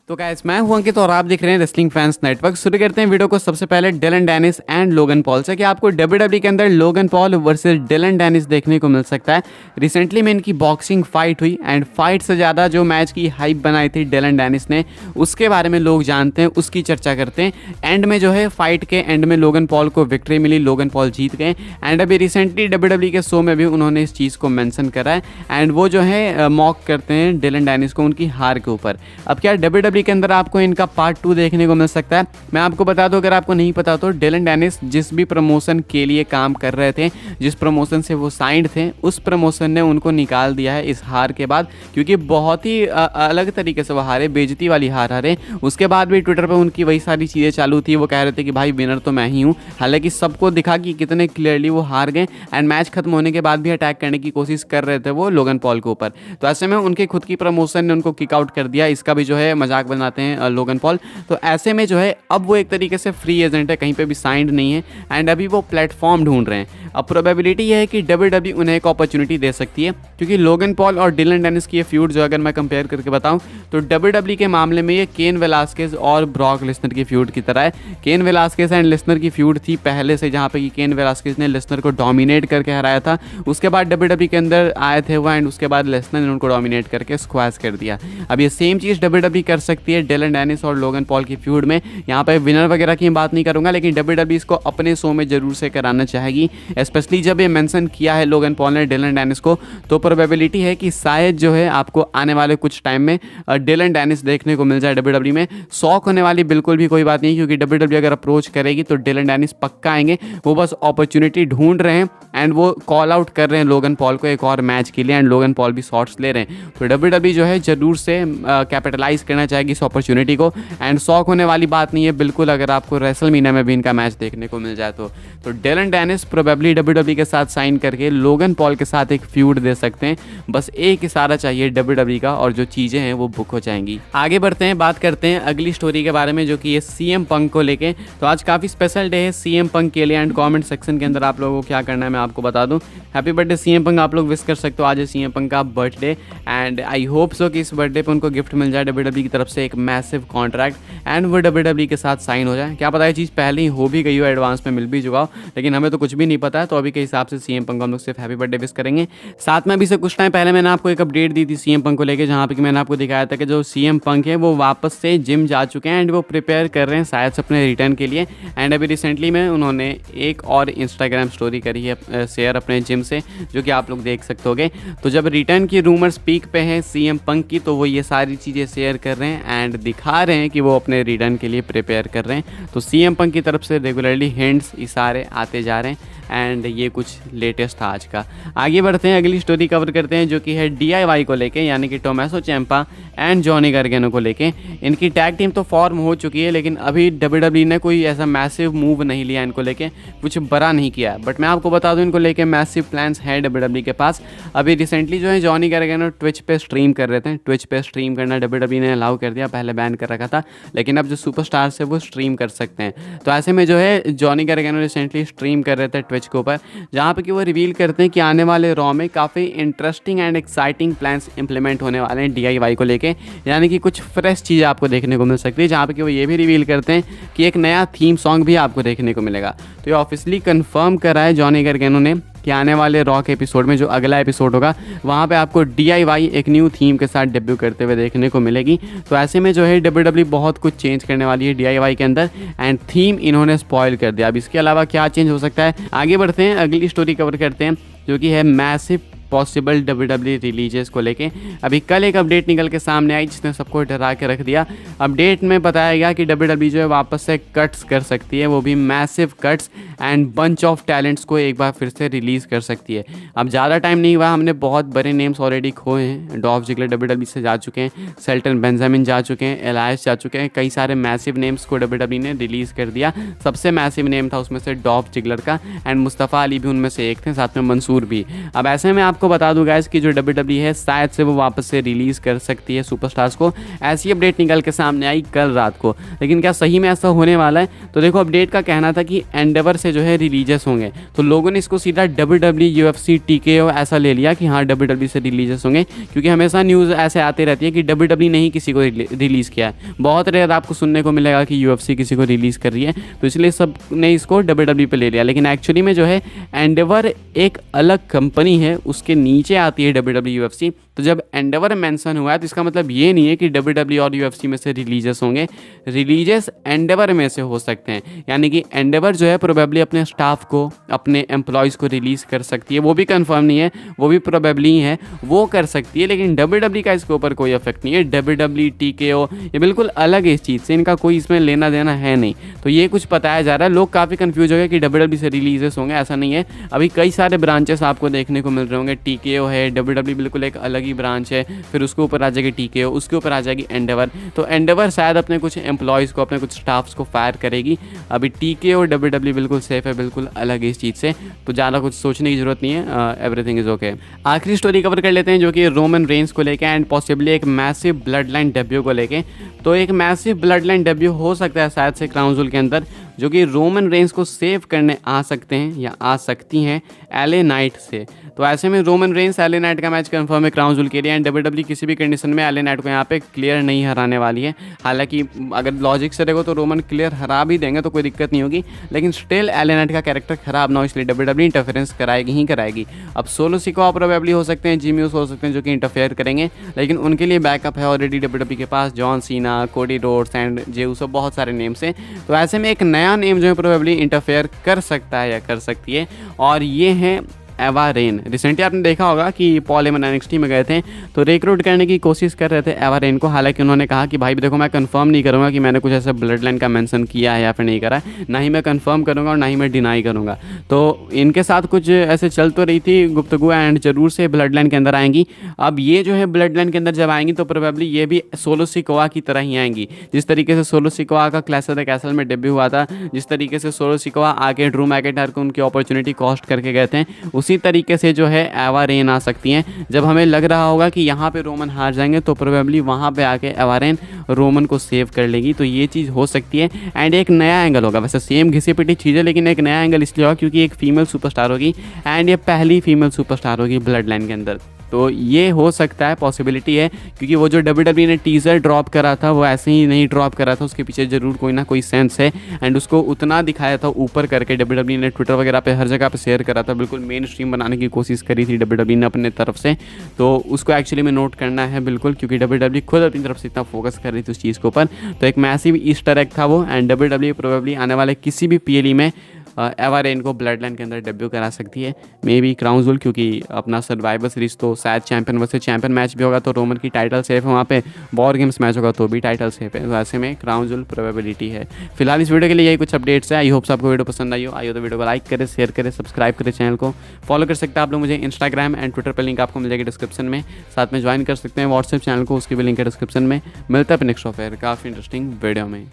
तो गाइस मैं हूं अंकित और आप देख रहे हैं रेसलिंग फैंस नेटवर्क। शुरू करते हैं वीडियो को सबसे पहले Dylan Dennis and Logan Paul से कि आपको डब्ल्यूडब्ल्यूई के अंदर Logan Paul versus Dylan Dennis देखने को मिल सकता है। रिसेंटली में इनकी बॉक्सिंग फाइट हुई एंड फाइट से ज़्यादा जो मैच की हाइप बनाई थी डिलन डेनिस ने, उसके बारे में लोग जानते हैं, उसकी चर्चा करते हैं। एंड में जो है फाइट के एंड में लोगन पॉल को विक्ट्री मिली, लोगन पॉल जीत गए। एंड अभी रिसेंटली डब्ल्यूडब्ल्यूई के शो में भी उन्होंने इस चीज़ को मेंशन करा है एंड वो जो है मॉक करते हैं डिलन डेनिस को उनकी हार के ऊपर। अब क्या डब्ल्यूडब्ल्यूई के अंदर आपको इनका पार्ट 2 देखने को मिल सकता है? मैं आपको बता दूं, अगर आपको नहीं पता तो डिलन डेनिस जिस भी प्रमोशन के लिए काम कर रहे थे, जिस प्रमोशन से वो साइंड थे, उस प्रमोशन ने उनको निकाल दिया है इस हार के बाद, क्योंकि बहुत ही अलग तरीके से वो हारे, बेइज्जती वाली हार हारे। उसके बाद भी ट्विटर पर उनकी वही सारी चीज़ें चालू थी, वो कह रहे थे कि भाई विनर तो मैं ही हूँ। हालांकि सबको दिखा कि कितने क्लियरली वो हार गए एंड मैच खत्म होने के बाद भी अटैक करने की कोशिश कर रहे थे वो लोगन पॉल के ऊपर। तो ऐसे में उनके खुद की प्रमोशन ने उनको किक आउट कर दिया, इसका भी जो है मजाक बनाते हैं लोगन पॉल। तो ऐसे में जो है अब वो एक तरीके से फ्री एजेंट है, कहीं पे भी साइंड नहीं है एंड अभी वो प्लेटफॉर्म ढूंढ रहे हैं। अब प्रोबेबिलिटी ये है कि डब्ल्यूडब्ल्यूई उन्हें एक अपॉर्चुनिटी दे सकती है, क्योंकि लोगन पॉल और डिलन डेनिस की ये फ्यूड जो अगर मैं कंपेयर करके बताऊं तो डब्ल्यूडब्ल्यूई के मामले में ये केन वेलास्केज और ब्रॉक लेसनर की फ्यूड की तरह है। केन वेलास्केज एंड लेसनर की फ्यूड थी पहले से, जहाँ पे कि केन वेलास्केज ने लेसनर को डोमिनेट करके हराया था। उसके बाद डब्ल्यूडब्ल्यूई के अंदर आए थे वो एंड उसके बाद लेसनर ने उनको डोमिनेट करके स्क्वैश कर दिया। अब ये सेम चीज़ डब्ल्यूडब्ल्यूई कर सकती है डिलन डेनिस और लोगन पॉल की फ्यूड में। यहाँ पे विनर वगैरह की बात नहीं करूंगा, लेकिन डब्ल्यूडब्ल्यूई इसको अपने शो में जरूर से कराना चाहेगी, स्पेशली जब ये मेंशन किया है लोगन पॉल ने डिलन डेनिस को। तो प्रोबेबिलिटी है कि शायद जो है आपको आने वाले कुछ टाइम में डिलन डेनिस देखने को मिल जाए डब्ल्यूडब्ल्यूई में। शॉक होने वाली बिल्कुल भी कोई बात नहीं, क्योंकि डब्ल्यूडब्ल्यूई अगर अप्रोच करेगी तो डिलन डेनिस पक्का आएंगे। वो बस अपॉर्चुनिटी ढूंढ रहे हैं एंड वो कॉल आउट कर रहे हैं लोगन पॉल को एक और मैच के लिए एंड लोगन पॉल भी शॉट्स ले रहे हैं। तो डब्ल्यूडब्ल्यूई जो है जरूर से कैपिटलाइज करना चाहेगी इस अपॉर्चुनिटी को एंड शॉक होने वाली बात नहीं है बिल्कुल अगर आपको रेसलमेनिया में भी इनका मैच देखने को मिल जाए तो डिलन डेनिस प्रोबेबली डब्ल्यूडब्ल्यूई के साथ साइन करके लोगन पॉल के साथ एक फ्यूड दे सकते हैं। बस एक इशारा चाहिए डब्ल्यूडब्ल्यूई का और जो चीज़ें हैं वो बुक हो जाएंगी। आगे बढ़ते हैं, बात करते हैं अगली स्टोरी के बारे में, जो कि ये सीएम पंक को लेके। तो आज काफ़ी स्पेशल डे है सीएम पंक के लिए एंड कमेंट सेक्शन के अंदर आप लोगों को क्या करना है मैं आपको बता दूं। हैप्पी बर्थडे सीएम पंक, आप लोग विश कर सकते हो। आज है सीएम पंक का birthday and I hope so कि इस बर्थडे पर उनको गिफ्ट मिल जाए डब्ल्यूडब्ल्यूई की तरफ से एक मैसिव कॉन्ट्रैक्ट एंड वो डब्ल्यूडब्ल्यूई के साथ साइन हो जाए। क्या पता ये चीज़ पहले ही हो भी गई हो, एडवांस में मिल भी चुका हो, लेकिन हमें तो कुछ भी नहीं पता है। तो अभी के हिसाब से सीएम पंक को हम लोग सिर्फ हैप्पी बर्थडे विश करेंगे। साथ में अभी से कुछ टाइम पहले मैंने आपको एक अपडेट दी थी सीएम पंक को लेकर, जहाँ पे कि मैंने आपको दिखाया था कि जो सीएम पंक है वो वापस से जिम जा चुके हैं एंड वो प्रिपेयर कर रहे हैं शायद से अपने रिटर्न के लिए। एंड अभी रिसेंटली में उन्होंने एक और इंस्टाग्राम स्टोरी करी है शेयर अपने जिम से, जो कि आप लोग देख सकते होगे। तो जब रिटर्न की रूमर्स पीक पे हैं सीएम पंक की, तो वो ये सारी चीज़ें शेयर कर रहे हैं एंड दिखा रहे हैं कि वो अपने रिटर्न के लिए प्रिपेयर कर रहे हैं। तो सीएम पंक की तरफ से रेगुलरली हिंट्स इशारे आते जा रहे हैं एंड ये कुछ लेटेस्ट था आज का। आगे बढ़ते हैं, अगली स्टोरी कवर करते हैं, जो कि है डीआईवाई को लेके, यानी कि टोमासो चिएम्पा एंड जॉनी गार्गेनो को लेके। इनकी टैग टीम तो फॉर्म हो चुकी है, लेकिन अभी डब्ल्यूडब्ल्यूई ने कोई ऐसा मैसिव मूव नहीं लिया इनको लेके, कुछ बड़ा नहीं किया। बट मैं आपको बता दूं इनको लेके मैसिव प्लान्स हैं डब्ल्यूडब्ल्यूई के पास। अभी रिसेंटली जो है जॉनी गार्गेनो ट्विच पे स्ट्रीम कर रहे थे, ट्विच पे स्ट्रीम करना डब्ल्यूडब्ल्यूई ने अलाउ कर दिया, पहले बैन कर रखा था, लेकिन अब जो सुपरस्टार्स है वो स्ट्रीम कर सकते हैं। तो ऐसे में जो है जॉनी गार्गेनो रिसेंटली स्ट्रीम कर रहे थे ट्विच के ऊपर, जहाँ पे कि वो रिवील करते हैं कि आने वाले रॉ में काफ़ी interesting and exciting plans implement होने वाले हैं डीआईवाई को लेके, यानी कि कुछ फ्रेश चीज़ आपको देखने को मिल सकती है। जहाँ पे कि वो ये भी रिवील करते हैं कि एक नया थीम सॉन्ग भी आपको देखने को मिलेगा। तो ये ऑफिशियली कंफर्म करा है जॉनी गार्गेनो ने कि आने वाले रॉ के एपिसोड में, जो अगला एपिसोड होगा, वहाँ पे आपको डीआईवाई एक न्यू थीम के साथ डेब्यू करते हुए देखने को मिलेगी। तो ऐसे में जो है डब्ल्यूडब्ल्यूई बहुत कुछ चेंज करने वाली है डीआईवाई के अंदर एंड थीम इन्होंने स्पॉइल कर दिया। अब इसके अलावा क्या चेंज हो सकता है, आगे बढ़ते हैं, अगली स्टोरी कवर करते हैं, जो कि है मैसिव पॉसिबल डब्ल्यूडब्ल्यूई रिलीजेस को लेके। अभी कल एक अपडेट निकल के सामने आई जिसने सबको डरा के रख दिया। अपडेट में बताया गया कि डब्ल्यूडब्ल्यूई जो है वापस से कट्स कर सकती है, वो भी massive cuts and bunch of talents को एक बार फिर से रिलीज़ कर सकती है। अब ज़्यादा टाइम नहीं हुआ, हमने बहुत बड़े नेम्स ऑलरेडी खोए हैं। डॉल्फ जिगलर डब्ल्यूडब्ल्यूई से जा चुके हैं, शेल्टन बेंजामिन जा चुके हैं, एलायस जा चुके हैं, कई सारे मैसिव नेम्स को डब्ल्यूडब्ल्यूई ने रिलीज़ कर दिया। सबसे मैसिव नेम था उसमें से डॉल्फ जिगलर का एंड मुस्तफ़ा अली भी उनमें से एक थे, साथ में मंसूर भी। अब ऐसे में आप आपको बता दूँ गाइस कि जो WWE है शायद से वो वापस से रिलीज़ कर सकती है सुपरस्टार्स को। ऐसी अपडेट निकल के सामने आई कल रात को, लेकिन क्या सही में ऐसा होने वाला है? तो देखो अपडेट का कहना था कि एंडेवर से जो है रिलीजेस होंगे, तो लोगों ने इसको सीधा WWE UFC TKO ऐसा ले लिया कि हाँ WWE से रिलीजेस होंगे, क्योंकि हमेशा न्यूज़ ऐसे आती रहती है कि WWE नहीं किसी को रिलीज़ किया है। बहुत रेयर आपको सुनने को मिलेगा कि UFC किसी को रिलीज़ कर रही है, तो इसलिए सब ने इसको WWE पे ले लिया। लेकिन एक्चुअली में जो है एंडेवर एक अलग कंपनी है, उसके नीचे आती है WWE UFC। तो जब एंडेवर मेंशन हुआ है तो इसका मतलब ये नहीं है कि WWE और UFC में से रिलीजेस होंगे, रिलीजेस एंडेवर में से हो सकते हैं। यानी कि एंडेवर जो है प्रोबेबली अपने स्टाफ को, अपने एम्प्लॉयज़ को रिलीज़ कर सकती है, वो भी कंफर्म नहीं है, वो भी प्रोबेबली है, वो कर सकती है। लेकिन WWE का इसके ऊपर कोई इफेक्ट नहीं है। WWE TKO ये बिल्कुल अलग है इस चीज़ से, इनका कोई इसमें लेना देना है नहीं। तो ये कुछ बताया जा रहा है, लोग काफ़ी कंफ्यूज हो गए कि WWE से रिलीजेस होंगे, ऐसा नहीं है। अभी कई सारे ब्रांचेस आपको देखने को मिल रहे होंगे। TKO है, WWE बिल्कुल एक अलग ही ब्रांच है, फिर उसके ऊपर आ जाएगी TKO, उसके ऊपर आ जाएगी एंडेवर। तो एंडेवर शायद अपने कुछ एम्प्लॉयज़ को, अपने कुछ स्टाफ्स को फायर करेगी। अभी TKO WWE बिल्कुल सेफ है, बिल्कुल अलग है इस चीज़ से, तो ज़्यादा कुछ सोचने की ज़रूरत नहीं है। Everything is okay. आखिरी स्टोरी कवर कर लेते हैं जो कि रोमन रेंस को लेके एंड पॉसिबली एक मैसिव ब्लड लाइन डेब्यू को लेके। तो एक मैसिव ब्लड लाइन डेब्यू हो सकता है शायद से क्राउन जूल के अंदर, जो कि रोमन रेंस को सेव करने आ सकते हैं या आ सकती हैं LA नाइट से। तो ऐसे में रोमन रेंस LA नाइट का मैच कंफर्म है क्राउन जूल के लिए, एंड WWE किसी भी कंडीशन में LA नाइट को यहाँ पे क्लियर नहीं हराने वाली है। हालांकि अगर लॉजिक से देखो तो रोमन क्लियर हरा भी देंगे तो कोई दिक्कत नहीं होगी, लेकिन स्टिल LA नाइट का कैरेक्टर खराब ना हो इसलिए WWE इंटरफेरेंस कराएगी ही कराएगी। अब सोलो सिकोआ प्रोबेबली हो सकते हैं, जिमी ऊसो हो सकते हैं जो कि इंटरफेयर करेंगे, लेकिन उनके लिए बैकअप है ऑलरेडी WWE के पास। John Cena, Cody Rhodes and Jey Uso, बहुत सारे नेम्स हैं। तो ऐसे में एक नया नेम जो है प्रोबेबली इंटरफेयर कर सकता है या कर सकती है, और ये है एवा रेन। रिसेंटली आपने देखा होगा कि पॉल हेमन NXT में गए थे तो रिक्रूट करने की कोशिश कर रहे थे एवा रेन को। हालांकि उन्होंने कहा कि भाई देखो मैं कंफर्म नहीं करूँगा कि मैंने कुछ ऐसा ब्लड लाइन का मेंशन किया है या फिर नहीं करा है, ना ही मैं कंफर्म करूँगा और ना ही मैं डिनाई करूँगा। तो इनके साथ कुछ ऐसे चल तो रही थी गुफ्तगू, एंड जरूर से ब्लड लाइन के अंदर आएंगी। अब ये जो है ब्लड लाइन के अंदर जब आएंगी तो प्रोबेबली ये भी सोलो सिकोआ की तरह ही आएंगी। जिस तरीके से सोलो सिकोआ का क्लैश ऑफ द कैसल में डेब्यू हुआ था, जिस तरीके से सोलो सिकोआ आके ड्रू मैकिंटायर को उनकी अपॉर्चुनिटी कॉस्ट करके गए थे, उसी तरीके से जो है एवा रेन आ सकती हैं। जब हमें लग रहा होगा कि यहाँ पे रोमन हार जाएंगे तो प्रोबेबली वहाँ पे आके एवा रेन रोमन को सेव कर लेगी। तो ये चीज़ हो सकती है, एंड एक नया एंगल होगा। वैसे सेम घिसी पिटी चीज़ है, लेकिन एक नया एंगल इसलिए होगा क्योंकि एक फीमेल सुपरस्टार होगी, एंड ये पहली फीमेल सुपरस्टार होगी ब्लड लाइन के अंदर। तो ये हो सकता है, पॉसिबिलिटी है, क्योंकि वो जो WWE ने टीज़र ड्रॉप करा था वो ऐसे ही नहीं ड्रॉप करा था, उसके पीछे ज़रूर कोई ना कोई सेंस है। एंड उसको उतना दिखाया था ऊपर करके, WWE ने ट्विटर वगैरह पे हर जगह पे शेयर करा था, बिल्कुल मेन स्ट्रीम बनाने की कोशिश करी थी WWE ने अपने तरफ से। तो उसको एक्चुअली में नोट करना है बिल्कुल, क्योंकि WWE खुद अपनी तरफ से इतना फोकस कर रही थी उस चीज़ के ऊपर। तो एक मैसिव ईस्टर एग था वो, एंड WWE प्रोबेबली आने वाले किसी भी PLE में एवा रेन को ब्लड लाइन के अंदर डेब्यू करा सकती है। मे बी क्राउन जूल, क्योंकि अपना सर्वाइवर सीरीज तो शायद चैंपियन वर्सेस चैंपियन मैच भी होगा तो रोमन की टाइटल सेफ है, वहाँ पे वॉर गेम्स मैच होगा तो भी टाइटल सेफ है। तो ऐसे में क्राउन जूल प्रोबेबिलिटी है। फिलहाल इस वीडियो के लिए यही कुछ अपडेट्स है। आई होप आपको वीडियो पसंद आई हो तो वीडियो को लाइक करें, शेयर करें, सब्सक्राइब करें, चैनल को फॉलो कर सकते हैं आप लोग मुझे इंस्टाग्राम एंड ट्विटर पर, लिंक आपको मिल जाएगी डिस्क्रिप्शन में। साथ में ज्वाइन कर सकते हैं व्हाट्सएप चैनल को, उसकी भी लिंक है डिस्क्रिप्शन में। मिलता है नेक्स्ट ऑफेयर काफ़ी इंटरेस्टिंग वीडियो में।